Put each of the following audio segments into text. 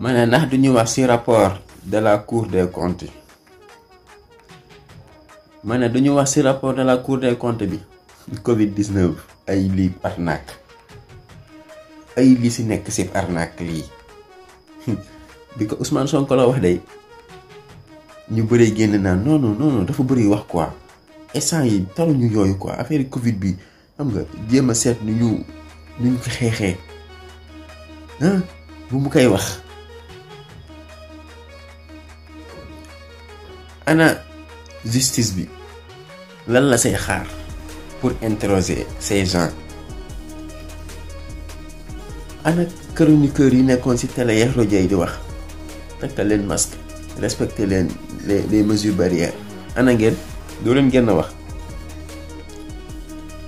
ma ne ndax duñu wax ci rapport de la Cour des comptes ma ne duñu wax ci rapport de la Cour des comptes bi Covid 19 ay lii arnaque ay lii ci nekk ci arnaque lii bi ko Ousmane Sonko la wax day ñu bëree génn naan non dafa bëri wax quoi instant yi taluñu yooyu quoi affaire Covid bi xam nga jéem a seet nu ñu ko xeexee bu mu koy wax. ana justice bi lan la say xaar pour interroger ces gens ana chroniqueurs yi nekkoon ci télé yeex rajo yi di wax takkal leen masque respecter leen les mesures barrières ana ngeen doo leen génn wax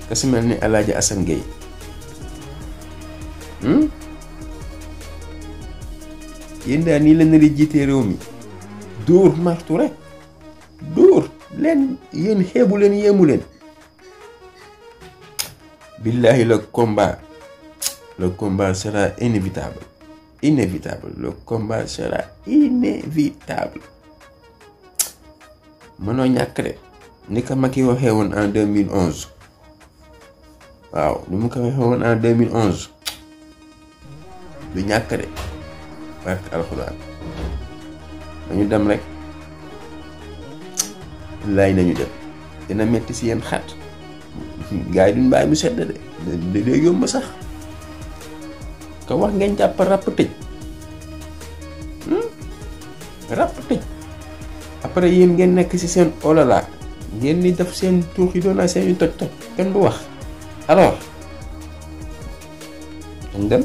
ka si mel ni El Hadj Assane Gueye yéen daal nii la nar a jiitee réew mi dóor martu rek dóor leen yéen xeebu leen yéemu leen billahi le combat sera inévitable le combat sera inévitable mënoo ñàkk de ni ko Macky waxee woon en 2011 waaw ni mu ko waxee woon en 2011 du ñàkk de barke alxuraan dañu dem rek laay nañu dem dina metti si yéen xat gars yi duñ bàyyi mu sedd de day yomb sax ka wax ngeen jàpp ràpp tëj ràpp tëj après yéen ngeen nekk si seen olala ngeen ni def seen tuux yi doon naa seen yu toj kenn du wax alors dañ dem